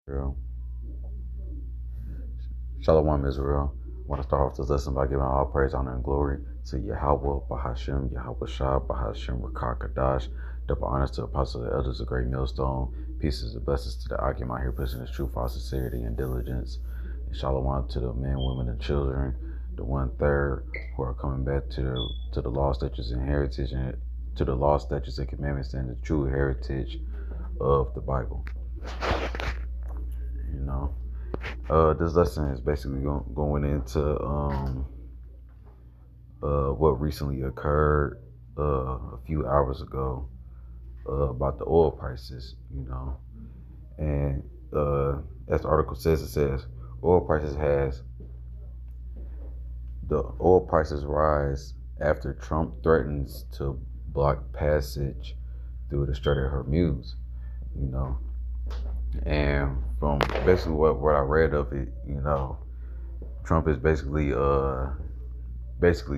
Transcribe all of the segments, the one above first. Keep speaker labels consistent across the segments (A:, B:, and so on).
A: Israel. Shalom Israel. I want to start off this lesson by giving all praise, honor, and glory to Yahweh, Bahashem, Yahweh Shah, Bahashem, Rakah, Kadash. Double honors to apostles and elders of Great Millstone. Pieces and blessings to the Akim out here pushing his truth, all sincerity, and diligence. And shalom to the men, women, and children, the 1/3 who are coming back to the law, statutes, and heritage, and to the law, statutes, and commandments, and the true heritage of the Bible. You know. This lesson is basically going into what recently occurred a few hours ago about the oil prices, and as the article says, it says oil prices rise after Trump threatens to block passage through the Strait of Hurmuz, and from basically what I read of it, Trump is basically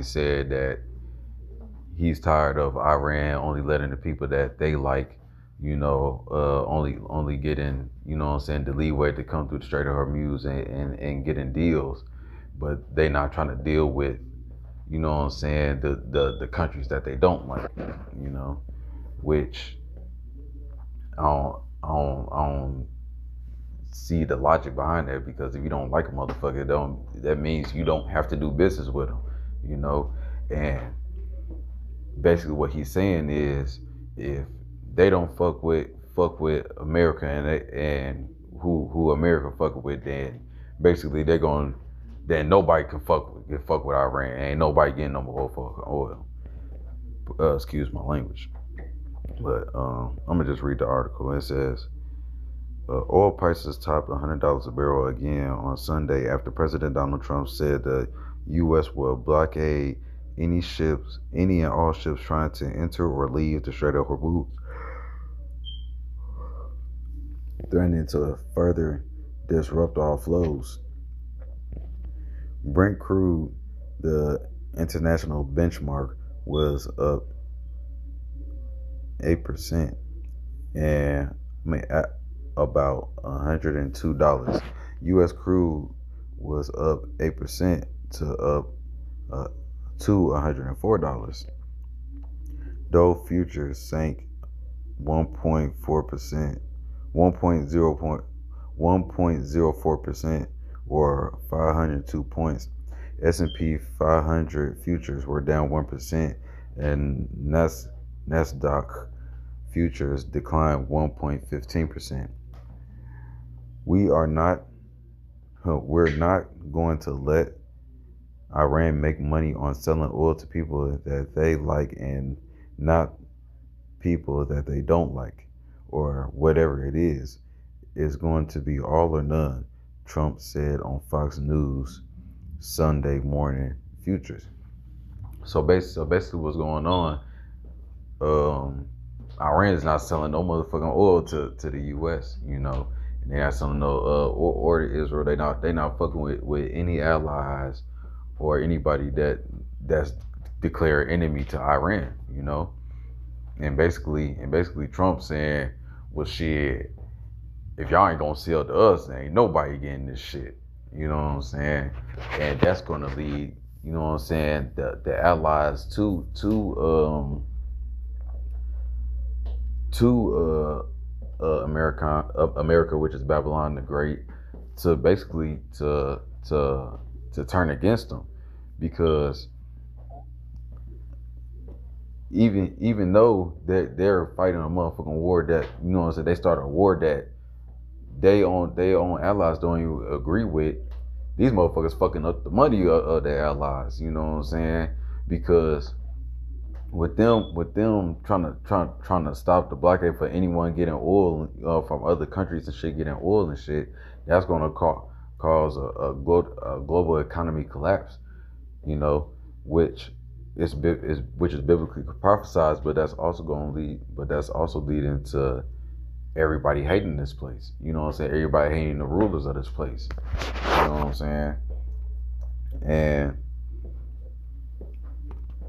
A: said that he's tired of Iran only letting the people that they like, only getting, the leeway to come through the Strait of Hormuz and getting deals, but they not trying to deal with, the countries that they don't like, which I don't see the logic behind that, because if you don't like a motherfucker, that means you don't have to do business with them, and basically what he's saying is, if they don't fuck with America and who America fuck with, then basically then nobody can fuck with Iran. Ain't nobody getting no more fucking oil. Excuse my language, but I'm gonna just read the article. It says oil prices topped $100 a barrel again on Sunday after President Donald Trump said the U.S. will blockade any and all ships trying to enter or leave the Strait of Hurmuz, threatening to further disrupt all flows. Brent crude, the international benchmark, was up 8%, and at about $102. U.S. crude was up 8% to $104. Dow futures sank 1.04%, 1.04%, or 502 points. S&P 500 futures were down 1%, and Nasdaq futures declined 1.15%. We're not going to let Iran make money on selling oil to people that they like and not people that they don't like, or whatever it is. It's going to be all or none, Trump said on Fox News Sunday morning futures. So basically what's going on, Iran is not selling no motherfucking oil to the U.S., and they're not selling no or to Israel. They not fucking with any allies or anybody that's declared enemy to Iran, and basically Trump saying, well, shit, if y'all ain't gonna sell to us, then ain't nobody getting this shit, you know what I'm saying? And that's gonna lead, the allies to America, which is Babylon the Great, to basically to turn against them, because even though that they're fighting a motherfucking war that, they started a war that they own allies don't even agree with, these motherfuckers fucking up the money of their allies, because with them trying to stop the blockade for anyone getting oil from other countries and shit, getting oil and shit, that's gonna cause a global economy collapse, which is biblically prophesied, but that's also leading to everybody hating this place. Everybody hating the rulers of this place. You know what I'm saying?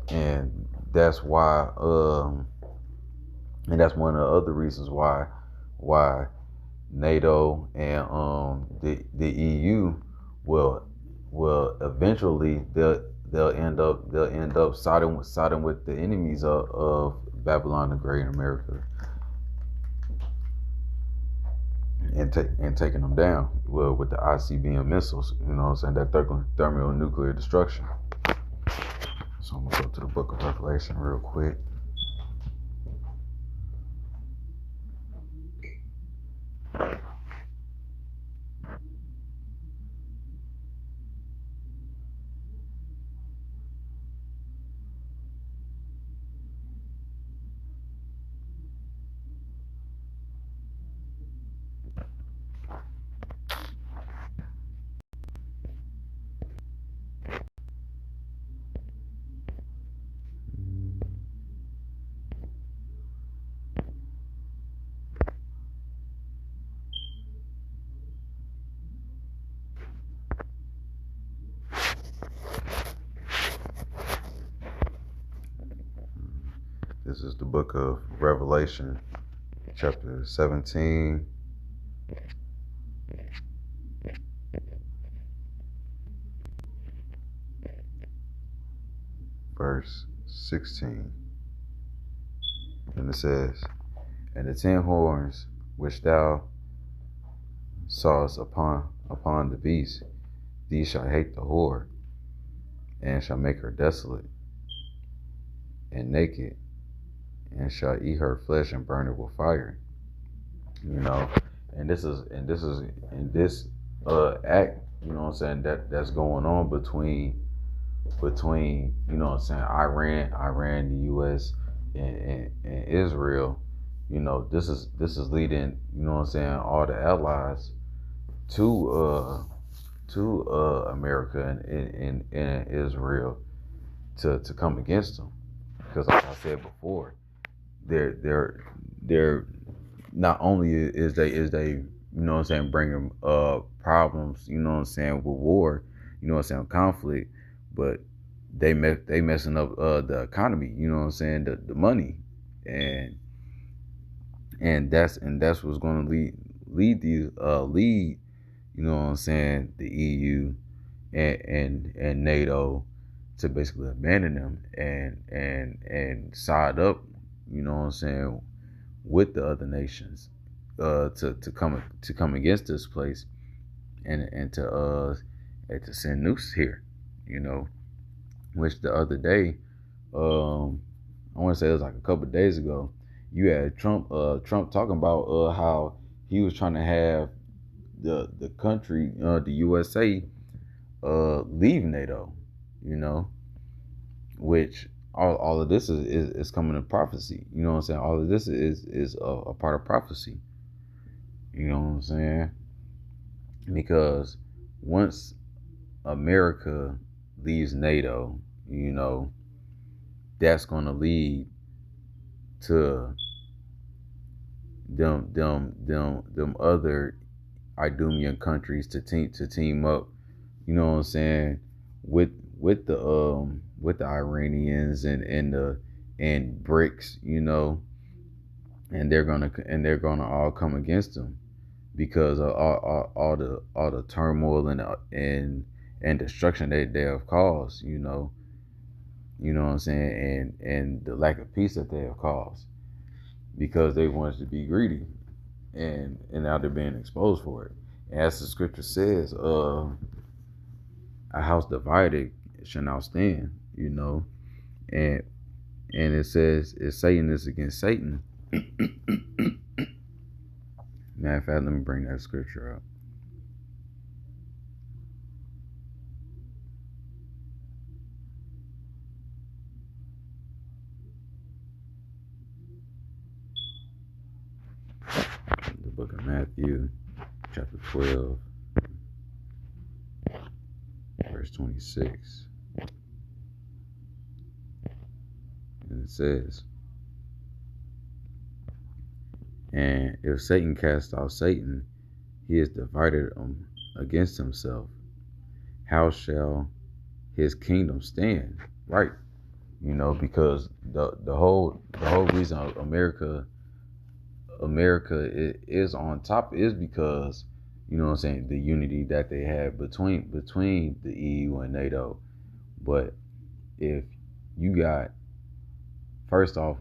A: And that's why and that's one of the other reasons why NATO and the EU will eventually they'll end up siding with the enemies of Babylon the Great in America and taking them down, well, with the ICBM missiles, you know what I'm saying, that thermonuclear destruction. So I'm gonna go to the book of Revelation real quick. This is the book of Revelation, chapter 17. Verse 16. And it says, "And the 10 horns which thou sawest upon the beast, these shall hate the whore, and shall make her desolate and naked, and shall eat her flesh and burn it with fire." You know, and this act, you know what I'm saying, that's going on between you know what I'm saying, Iran, the US and Israel. You know, this is leading, you know what I'm saying, all the allies to America and Israel to come against them, because like I said before, they're not only is they you know what I'm saying, bringing problems, you know what I'm saying, with war, you know what I'm saying, conflict, but they messing up the economy, you know what I'm saying, the money, and that's what's going to lead you know what I'm saying, the EU and NATO to basically abandon them and side up, you know what I'm saying, with the other nations to come against this place and to send nukes here, you know, which the other day, I want to say it was like a couple of days ago, you had Trump talking about how he was trying to have the country, the USA, leave NATO, you know, which all of this is coming to prophecy, you know what I'm saying? All of this is a part of prophecy, you know what I'm saying? Because once America leaves NATO, you know, that's going to lead to them other Idumean countries to team up, you know what I'm saying, with the Iranians and BRICS, you know, and they're gonna all come against them because of all the turmoil and destruction they have caused, you know what I'm saying, and the lack of peace that they have caused, because they wanted to be greedy, and now they're being exposed for it. And as the scripture says, a house divided shall not stand, you know, and it says, if Satan is against Satan. Matter of fact, let me bring that scripture up. The book of Matthew, chapter 12, verse 26. And it says, "And if Satan cast out Satan, he is divided against himself. How shall his kingdom stand?" Right. You know, because the whole reason America America is on top is because, you know what I'm saying, the unity that they have between the EU and NATO. But if you got, first and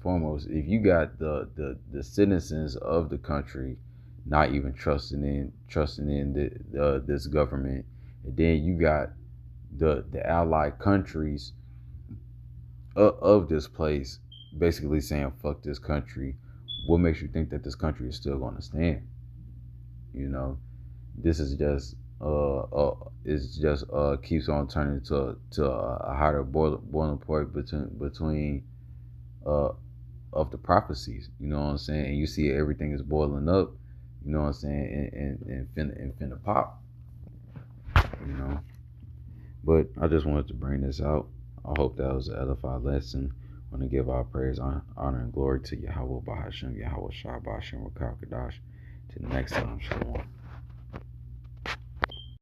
A: foremost, if you got the citizens of the country not even trusting in this government, and then you got the allied countries of this place basically saying fuck this country, what makes you think that this country is still going to stand? You know, this is just it's just keeps on turning to a hotter boiling point between uh of the prophecies. You know what I'm saying? And you see everything is boiling up. You know what I'm saying? And finna pop. You know. But I just wanted to bring this out. I hope that was an edified lesson. I want to give our praise, honor, and glory to Yahweh Bahasham, Yahweh Shah Bahasham Rakal Kadash. Till next time, Shalom.